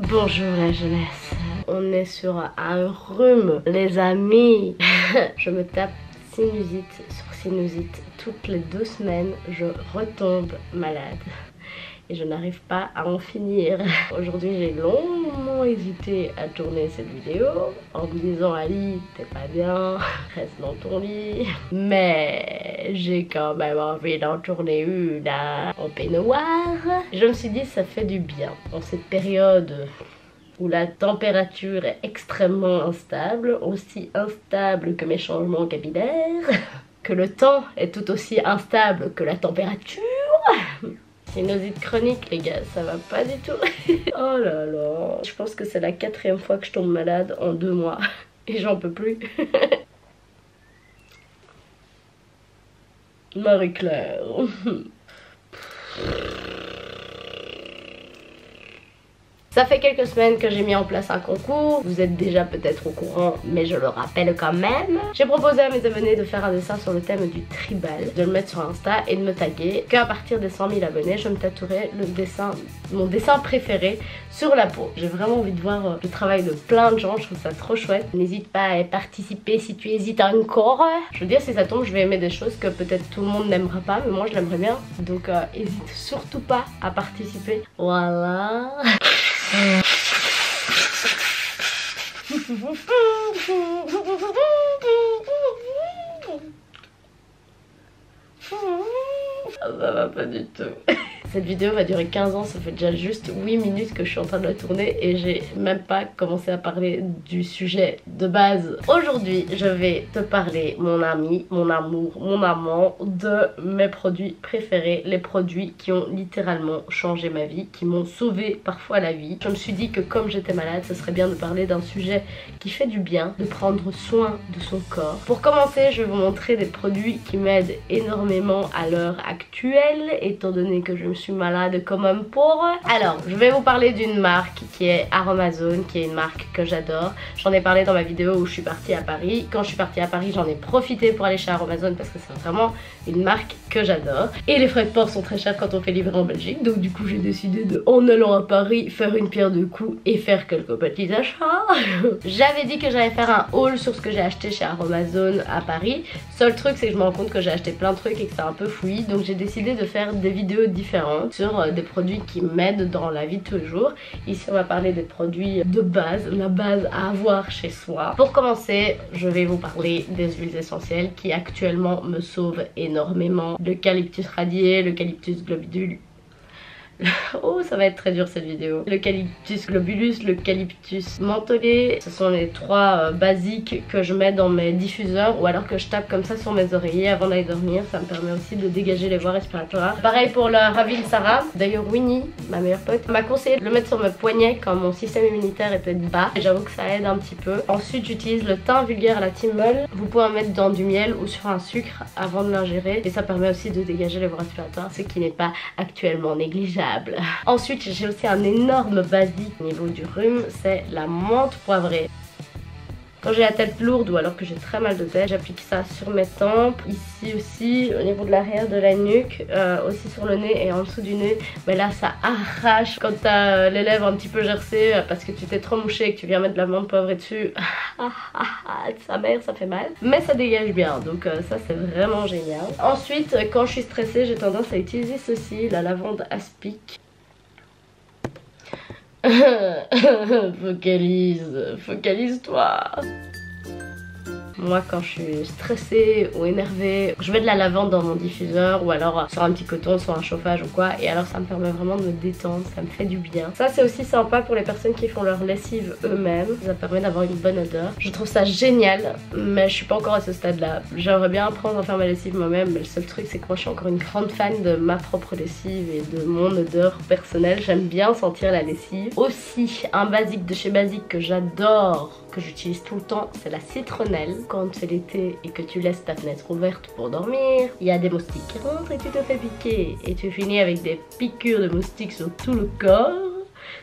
Bonjour la jeunesse, on est sur un rhume les amis. Je me tape sinusite sur sinusite toutes les 2 semaines, je retombe malade et je n'arrive pas à en finir. Aujourd'hui j'ai longuement hésité à tourner cette vidéo en me disant Ali t'es pas bien, reste dans ton lit, mais j'ai quand même envie d'en tourner une en peignoir. Je me suis dit ça fait du bien en cette période où la température est extrêmement instable, aussi instable que mes changements capillaires, que le temps est tout aussi instable que la température. Sinusite chronique les gars, ça va pas du tout. Oh là là, je pense que c'est la 4e fois que je tombe malade en 2 mois et j'en peux plus. Marie-Claire. Ça fait quelques semaines que j'ai mis en place un concours, vous êtes déjà peut-être au courant mais je le rappelle quand même. J'ai proposé à mes abonnés de faire un dessin sur le thème du tribal, de le mettre sur Insta et de me taguer qu'à partir des 100 000 abonnés je me tatouerai le dessin, mon dessin préféré sur la peau. J'ai vraiment envie de voir le travail de plein de gens, je trouve ça trop chouette. N'hésite pas à participer si tu hésites encore. Je veux dire si ça tombe je vais aimer des choses que peut-être tout le monde n'aimera pas mais moi je l'aimerais bien. Donc hésite surtout pas à participer. Voilà. Ça va pas du tout. Cette vidéo va durer 15 ans, ça fait déjà juste 8 minutes que je suis en train de la tourner et j'ai même pas commencé à parler du sujet de base. Aujourd'hui, je vais te parler, mon ami, mon amour, mon amant, de mes produits préférés, les produits qui ont littéralement changé ma vie, qui m'ont sauvé parfois la vie. Je me suis dit que comme j'étais malade, ce serait bien de parler d'un sujet qui fait du bien, de prendre soin de son corps. Pour commencer, je vais vous montrer des produits qui m'aident énormément à l'heure actuelle, étant donné que je me suis malade comme un porc. Alors, je vais vous parler d'une marque qui est Aromazone, qui est une marque que j'adore. J'en ai parlé dans ma vidéo où je suis partie à Paris. Quand je suis partie à Paris, j'en ai profité pour aller chez Aromazone parce que c'est vraiment une marque que j'adore. Et les frais de port sont très chers quand on fait livrer en Belgique. Donc du coup, j'ai décidé de, en allant à Paris, faire une pierre deux coups et faire quelques petits achats. J'avais dit que j'allais faire un haul sur ce que j'ai acheté chez Aromazone à Paris. Seul truc, c'est que je me rends compte que j'ai acheté plein de trucs et que c'est un peu fouillis. Donc j'ai décidé de faire des vidéos différentes sur des produits qui m'aident dans la vie de tous les jours. Ici on va parler des produits de base, la base à avoir chez soi. Pour commencer, je vais vous parler des huiles essentielles qui actuellement me sauvent énormément. L'eucalyptus radié, l'eucalyptus globulus. Oh, ça va être très dur cette vidéo. L'eucalyptus globulus, l'eucalyptus mentholé, ce sont les 3 basiques que je mets dans mes diffuseurs ou alors que je tape comme ça sur mes oreillers avant d'aller dormir. Ça me permet aussi de dégager les voies respiratoires. Pareil pour la Ravil Sarah. D'ailleurs Winnie, ma meilleure pote, m'a conseillé de le mettre sur mes poignets quand mon système immunitaire était bas. Et j'avoue que ça aide un petit peu. Ensuite j'utilise le thym vulgaire à la Timbol. Vous pouvez en mettre dans du miel ou sur un sucre avant de l'ingérer. Et ça permet aussi de dégager les voies respiratoires, ce qui n'est pas actuellement négligeable. Ensuite j'ai aussi un énorme basique au niveau du rhume, c'est la menthe poivrée. Quand j'ai la tête lourde ou alors que j'ai très mal de tête, j'applique ça sur mes tempes, ici aussi au niveau de l'arrière de la nuque, aussi sur le nez et en dessous du nez. Mais là ça arrache quand t'as les lèvres un petit peu gercées parce que tu t'es trop mouché et que tu viens mettre de la menthe poivrée dessus. Sa mère, ça fait mal. Mais ça dégage bien, donc ça c'est vraiment génial. Ensuite, quand je suis stressée, j'ai tendance à utiliser ceci, la lavande aspic. Focalise-toi. Moi quand je suis stressée ou énervée, je mets de la lavande dans mon diffuseur ou alors sur un petit coton, sur un chauffage ou quoi, et alors ça me permet vraiment de me détendre, ça me fait du bien. Ça c'est aussi sympa pour les personnes qui font leur lessive eux-mêmes, ça permet d'avoir une bonne odeur. Je trouve ça génial, mais je suis pas encore à ce stade là. J'aimerais bien apprendre à faire ma lessive moi-même, mais le seul truc c'est que moi je suis encore une grande fan de ma propre lessive et de mon odeur personnelle. J'aime bien sentir la lessive. Aussi un basique de chez Basique que j'adore, que j'utilise tout le temps, c'est la citronnelle. Quand c'est l'été et que tu laisses ta fenêtre ouverte pour dormir, il y a des moustiques qui rentrent et tu te fais piquer et tu finis avec des piqûres de moustiques sur tout le corps.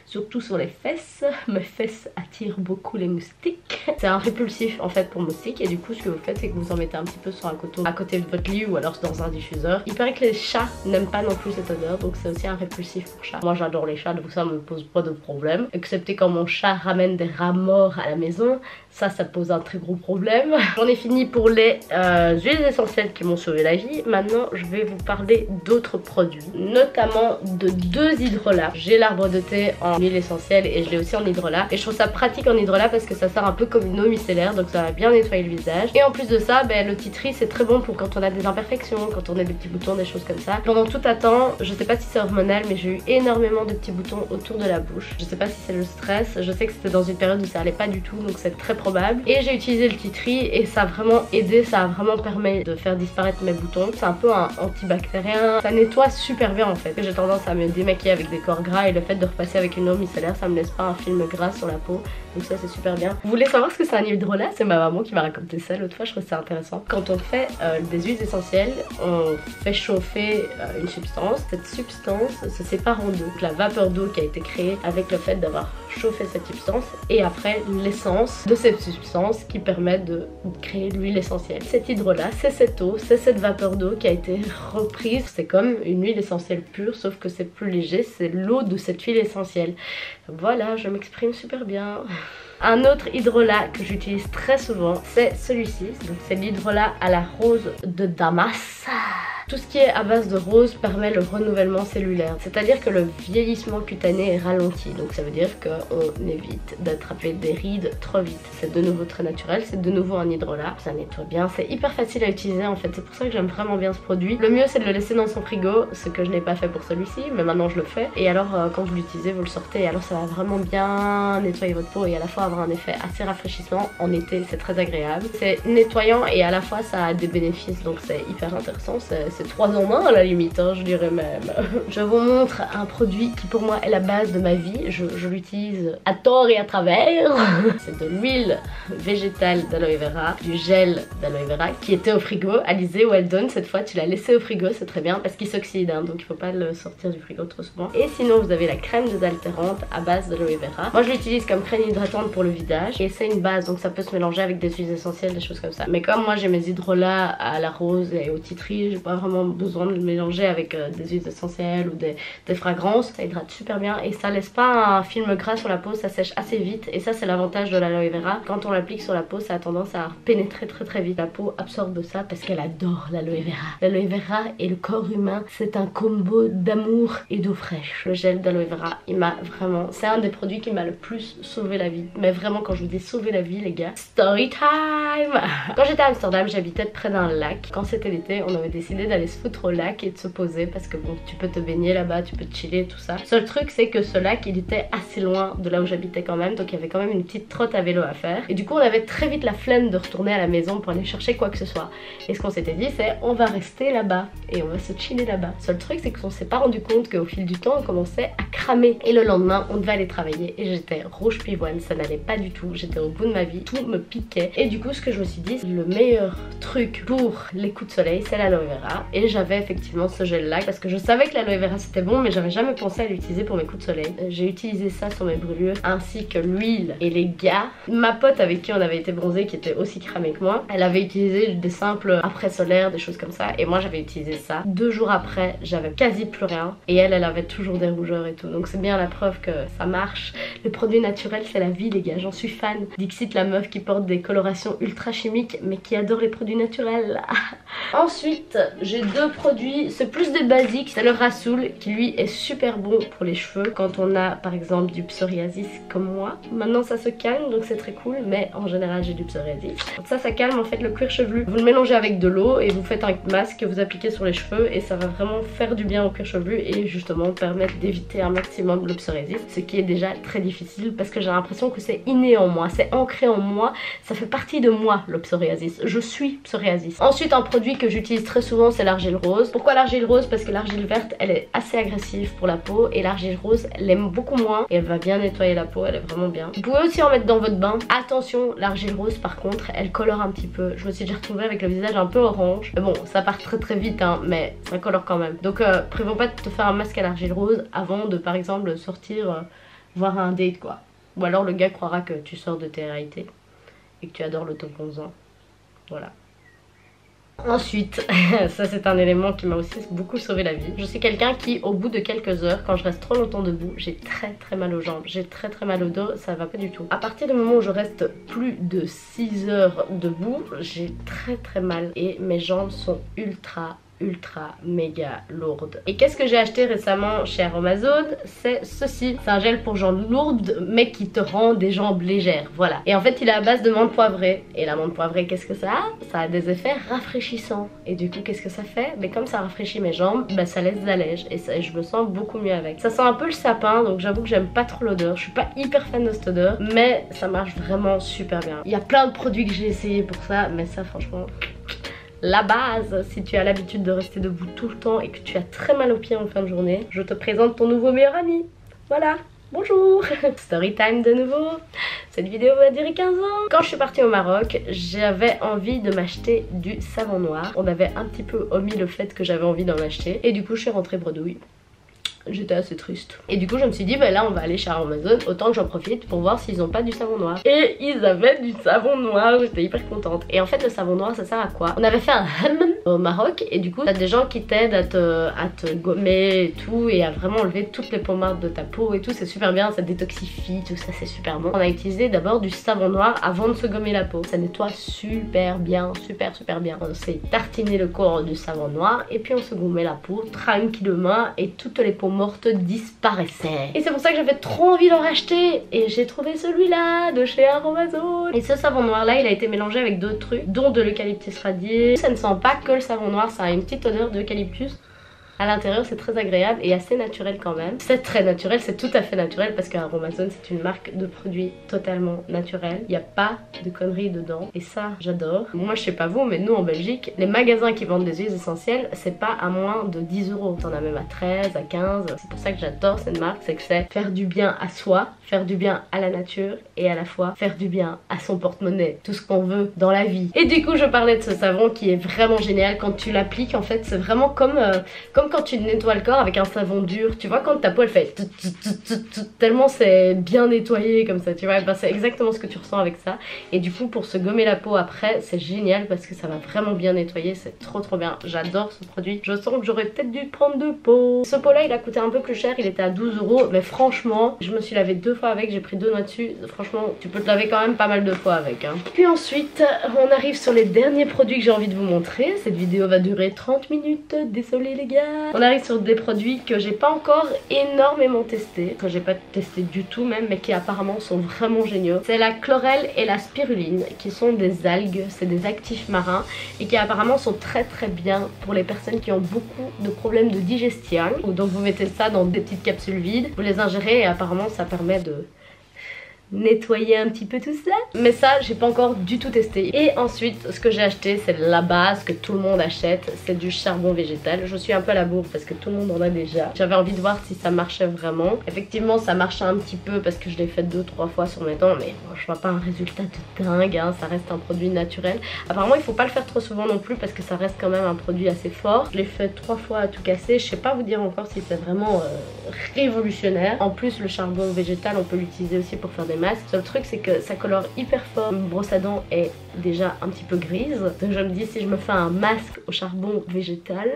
surtout sur les fesses. Mes fesses attirent beaucoup les moustiques. C'est un répulsif en fait pour moustiques et du coup ce que vous faites c'est que vous en mettez un petit peu sur un coton à côté de votre lit ou alors dans un diffuseur. Il paraît que les chats n'aiment pas non plus cette odeur, donc c'est aussi un répulsif pour chat. Moi j'adore les chats, donc ça me pose pas de problème, excepté quand mon chat ramène des rats morts à la maison, ça pose un très gros problème. J'en ai fini pour les huiles essentielles qui m'ont sauvé la vie. Maintenant je vais vous parler d'autres produits, notamment de 2 hydrolats. J'ai l'arbre de thé en huile essentielle et je l'ai aussi en hydrolat, et je trouve ça pratique en hydrolat parce que ça sert un peu comme une eau micellaire, donc ça va bien nettoyer le visage. Et en plus de ça, le tea tree c'est très bon pour quand on a des imperfections, quand on a des petits boutons, des choses comme ça. Pendant tout un temps, je sais pas si c'est hormonal, mais j'ai eu énormément de petits boutons autour de la bouche. Je sais pas si c'est le stress, je sais que c'était dans une période où ça allait pas du tout, donc c'est très probable. Et j'ai utilisé le tea tree et ça a vraiment aidé, ça a vraiment permis de faire disparaître mes boutons. C'est un peu un antibactérien, ça nettoie super bien en fait. J'ai tendance à me démaquiller avec des corps gras et le fait de repasser avec une eau micellaire, ça me laisse pas un film gras sur la peau, donc ça c'est super bien. Vous voulez savoir ce que c'est un hydrolat? C'est ma maman qui m'a raconté ça l'autre fois, je trouve ça intéressant. Quand on fait des huiles essentielles, on fait chauffer une substance. Cette substance se sépare en deux. Donc la vapeur d'eau qui a été créée avec le fait d'avoir chauffé cette substance, et après l'essence de cette substance qui permet de créer l'huile essentielle. Cet hydrolat, c'est cette eau, c'est cette vapeur d'eau qui a été reprise. C'est comme une huile essentielle pure, sauf que c'est plus léger, c'est l'eau de cette huile essentielle. Voilà, je m'exprime super bien. Un autre hydrolat que j'utilise très souvent, c'est celui-ci. Donc c'est l'hydrolat à la rose de Damas. Tout ce qui est à base de rose permet le renouvellement cellulaire, c'est-à-dire que le vieillissement cutané est ralenti, donc ça veut dire qu'on évite d'attraper des rides trop vite. C'est de nouveau très naturel, c'est de nouveau un hydrolat, ça nettoie bien, c'est hyper facile à utiliser en fait, c'est pour ça que j'aime vraiment bien ce produit. Le mieux c'est de le laisser dans son frigo, ce que je n'ai pas fait pour celui-ci, mais maintenant je le fais. Et alors quand vous l'utilisez, vous le sortez, et alors ça va vraiment bien nettoyer votre peau et à la fois avoir un effet assez rafraîchissant. En été c'est très agréable, c'est nettoyant et à la fois ça a des bénéfices, donc c'est hyper intéressant. C'est 3 en 1 à la limite, hein, je dirais même. Je vous montre un produit qui pour moi est la base de ma vie. Je l'utilise à tort et à travers. C'est de l'huile végétale d'aloe vera, du gel d'aloe vera qui était au frigo. Alizé ou Eldon, cette fois tu l'as laissé au frigo, c'est très bien parce qu'il s'oxyde, hein, donc il faut pas le sortir du frigo trop souvent. Et sinon vous avez la crème désaltérante à base d'aloe vera. Moi je l'utilise comme crème hydratante pour le visage et c'est une base, donc ça peut se mélanger avec des huiles essentielles, des choses comme ça. Mais comme moi j'ai mes hydrolats à la rose et au tea tree, j'ai pas vraiment besoin de le mélanger avec des huiles essentielles ou des fragrances. Ça hydrate super bien et ça laisse pas un film gras sur la peau, ça sèche assez vite, et ça c'est l'avantage de l'aloe vera. Quand on l'applique sur la peau, ça a tendance à pénétrer très vite. La peau absorbe ça parce qu'elle adore l'aloe vera. L'aloe vera et le corps humain, c'est un combo d'amour et d'eau fraîche. Le gel d'aloe vera, il m'a vraiment, c'est un des produits qui m'a le plus sauvé la vie. Mais vraiment, quand je vous dis sauver la vie les gars, story time. Quand j'étais à Amsterdam, j'habitais près d'un lac. Quand c'était l'été, on avait décidé d'aller se foutre au lac et de se poser parce que bon, tu peux te baigner là-bas, tu peux te chiller, tout ça. Seul truc c'est que ce lac il était assez loin de là où j'habitais quand même, donc il y avait quand même une petite trotte à vélo à faire, et du coup on avait très vite la flemme de retourner à la maison pour aller chercher quoi que ce soit. Et ce qu'on s'était dit c'est on va rester là-bas et on va se chiller là-bas. Seul truc c'est qu'on s'est pas rendu compte qu'au fil du temps on commençait à cramer, et le lendemain on devait aller travailler et j'étais rouge pivoine, ça n'allait pas du tout, j'étais au bout de ma vie, tout me piquait. Et du coup ce que je me suis dit, le meilleur truc pour les coups de soleil c'est l'aloe vera, et j'avais effectivement ce gel là parce que je savais que l'aloe vera c'était bon, mais j'avais jamais pensé à l'utiliser pour mes coups de soleil. J'ai utilisé ça sur mes brûlures ainsi que l'huile. Et les gars, ma pote avec qui on avait été bronzé, qui était aussi cramée que moi, elle avait utilisé des simples après solaires, des choses comme ça, et moi j'avais utilisé ça. 2 jours après j'avais quasi plus rien, et elle avait toujours des rougeurs et tout, donc c'est bien la preuve que ça marche. Les produits naturels c'est la vie les gars, j'en suis fan. Dixit, la meuf qui porte des colorations ultra chimiques mais qui adore les produits naturels. Ensuite j'ai 2 produits, c'est plus des basiques, c'est le Rasoul qui lui est super bon pour les cheveux quand on a par exemple du psoriasis comme moi. Maintenant ça se calme donc c'est très cool, mais en général j'ai du psoriasis. Donc ça calme en fait le cuir chevelu. Vous le mélangez avec de l'eau et vous faites un masque que vous appliquez sur les cheveux, et ça va vraiment faire du bien au cuir chevelu et justement permettre d'éviter un maximum le psoriasis, ce qui est déjà très difficile parce que j'ai l'impression que c'est inné en moi, c'est ancré en moi, ça fait partie de moi le psoriasis, je suis psoriasis. Ensuite un produit que j'utilise très souvent c'est l'argile rose. Pourquoi l'argile rose? Parce que l'argile verte elle est assez agressive pour la peau et l'argile rose elle aime beaucoup moins et elle va bien nettoyer la peau, elle est vraiment bien. Vous pouvez aussi en mettre dans votre bain. Attention, l'argile rose par contre elle colore un petit peu, je me suis déjà retrouvée avec le visage un peu orange, mais bon ça part très vite hein, mais ça colore quand même. Donc prévois pas de te faire un masque à l'argile rose avant de par exemple sortir voire à un date quoi. Ou alors le gars croira que tu sors de tes réalités et que tu adores le tampon. Voilà. Ensuite, ça c'est un élément qui m'a aussi beaucoup sauvé la vie. Je suis quelqu'un qui, au bout de quelques heures, quand je reste trop longtemps debout, j'ai très mal aux jambes, j'ai très mal au dos, ça va pas du tout. À partir du moment où je reste plus de 6 heures debout, j'ai très mal et mes jambes sont ultra méga lourde. Et qu'est-ce que j'ai acheté récemment chez Amazon? C'est ceci. C'est un gel pour jambes lourdes mais qui te rend des jambes légères. Voilà. Et en fait il est à base de menthe poivrée. Et la menthe poivrée, qu'est-ce que ça a? Ça a des effets rafraîchissants. Et du coup qu'est-ce que ça fait? Mais comme ça rafraîchit mes jambes, bah, ça les allège et je me sens beaucoup mieux avec. Ça sent un peu le sapin, donc j'avoue que j'aime pas trop l'odeur. Je suis pas hyper fan de cette odeur, mais ça marche vraiment super bien. Il y a plein de produits que j'ai essayé pour ça, mais ça franchement... La base, si tu as l'habitude de rester debout tout le temps et que tu as très mal aux pieds en fin de journée, je te présente ton nouveau meilleur ami. Voilà, bonjour. Story time de nouveau. Cette vidéo va durer 15 ans. Quand je suis partie au Maroc, j'avais envie de m'acheter du savon noir. On avait un petit peu omis le fait que j'avais envie d'en acheter. Et du coup, je suis rentrée bredouille. J'étais assez triste. Et du coup je me suis dit bah là on va aller chez Amazon, autant que j'en profite pour voir s'ils ont pas du savon noir. Et ils avaient du savon noir, j'étais hyper contente. Et en fait le savon noir ça sert à quoi? On avait fait un hammam au Maroc et du coup t'as des gens qui t'aident à te gommer et tout et à vraiment enlever toutes les pommades de ta peau et tout, c'est super bien, ça détoxifie, tout ça c'est super bon. On a utilisé d'abord du savon noir avant de se gommer la peau, ça nettoie super bien, super bien. On s'est tartiné le corps du savon noir et puis on se gommait la peau tranquillement et toutes les peaux mortes disparaissaient. Et c'est pour ça que j'avais trop envie d'en racheter et j'ai trouvé celui-là de chez Amazon. Et ce savon noir là il a été mélangé avec d'autres trucs dont de l'eucalyptus radié. Ça ne sent pas que le savon noir, ça a une petite odeur d'eucalyptus. À l'intérieur c'est très agréable et assez naturel quand même. C'est très naturel, c'est tout à fait naturel parce qu'Aromazone c'est une marque de produits totalement naturels. Il n'y a pas de conneries dedans et ça j'adore. Moi je sais pas vous mais nous en Belgique, les magasins qui vendent des huiles essentielles c'est pas à moins de 10 €. T'en as même à 13, à 15. C'est pour ça que j'adore cette marque, c'est que c'est faire du bien à soi, faire du bien à la nature et à la fois faire du bien à son porte-monnaie. Tout ce qu'on veut dans la vie. Et du coup je parlais de ce savon qui est vraiment génial quand tu l'appliques en fait c'est vraiment comme quand tu nettoies le corps avec un savon dur, tu vois quand ta peau elle fait tellement c'est bien nettoyé comme ça, tu vois, ben, c'est exactement ce que tu ressens avec ça. Et du coup pour se gommer la peau après c'est génial parce que ça va vraiment bien nettoyer, c'est trop bien, j'adore ce produit. Je sens que j'aurais peut-être dû prendre deux pots. Ce pot là il a coûté un peu plus cher, il était à 12 €, mais franchement je me suis lavé 2 fois avec, j'ai pris 2 noix dessus, franchement tu peux te laver quand même pas mal de fois avec hein. Puis ensuite on arrive sur les derniers produits que j'ai envie de vous montrer. Cette vidéo va durer 30 minutes, désolé les gars. On arrive sur des produits que j'ai pas encore énormément testé, que j'ai pas testé du tout même, mais qui apparemment sont vraiment géniaux. C'est la chlorelle et la spiruline, qui sont des algues, c'est des actifs marins, et qui apparemment sont très bien pour les personnes qui ont beaucoup de problèmes de digestion. Donc vous mettez ça dans des petites capsules vides, vous les ingérez et apparemment ça permet de nettoyer un petit peu tout ça. Mais ça j'ai pas encore du tout testé. Et ensuite ce que j'ai acheté c'est la base que tout le monde achète, c'est du charbon végétal. Je suis un peu à la bourre parce que tout le monde en a déjà. J'avais envie de voir si ça marchait vraiment. Effectivement ça marche un petit peu parce que je l'ai fait 2-3 fois sur mes dents, mais bon, je vois pas un résultat de dingue hein. Ça reste un produit naturel. Apparemment il faut pas le faire trop souvent non plus parce que ça reste quand même un produit assez fort. Je l'ai fait 3 fois à tout casser. Je sais pas vous dire encore si c'est vraiment révolutionnaire. En plus le charbon végétal on peut l'utiliser aussi pour faire des masque. Seul truc c'est que ça colore hyper fort. Une brosse à dents est déjà un petit peu grise. Donc je me dis si je me fais un masque au charbon végétal,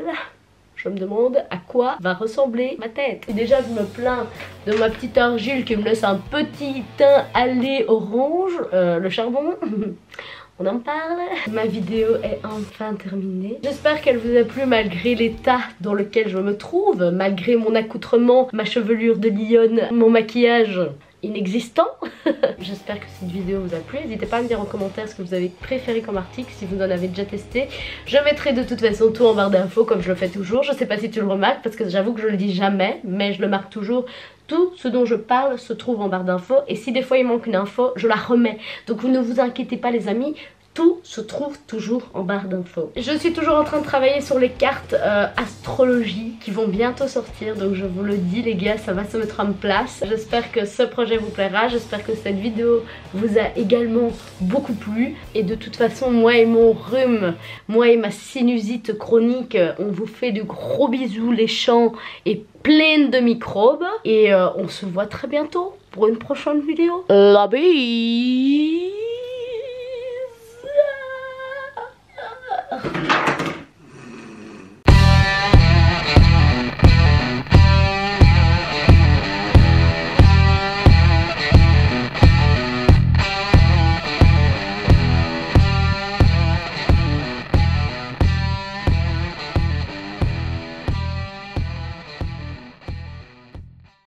je me demande à quoi va ressembler ma tête. Et déjà je me plains de ma petite argile qui me laisse un petit teint allé orange. Le charbon on en parle. Ma vidéo est enfin terminée. J'espère qu'elle vous a plu malgré l'état dans lequel je me trouve, malgré mon accoutrement, ma chevelure de lionne, mon maquillage inexistant. J'espère que cette vidéo vous a plu. N'hésitez pas à me dire en commentaire ce que vous avez préféré comme article, si vous en avez déjà testé. Je mettrai de toute façon tout en barre d'infos comme je le fais toujours. Je sais pas si tu le remarques parce que j'avoue que je le dis jamais, mais je le marque toujours. Tout ce dont je parle se trouve en barre d'infos et si des fois il manque une info, je la remets. Donc vous ne vous inquiétez pas les amis, tout se trouve toujours en barre d'infos. Je suis toujours en train de travailler sur les cartes astrologie qui vont bientôt sortir, donc je vous le dis les gars, ça va se mettre en place. J'espère que ce projet vous plaira, j'espère que cette vidéo vous a également beaucoup plu. Et de toute façon, moi et mon rhume, moi et ma sinusite chronique, on vous fait de gros bisous les champs et plein de microbes. Et on se voit très bientôt pour une prochaine vidéo. La bise.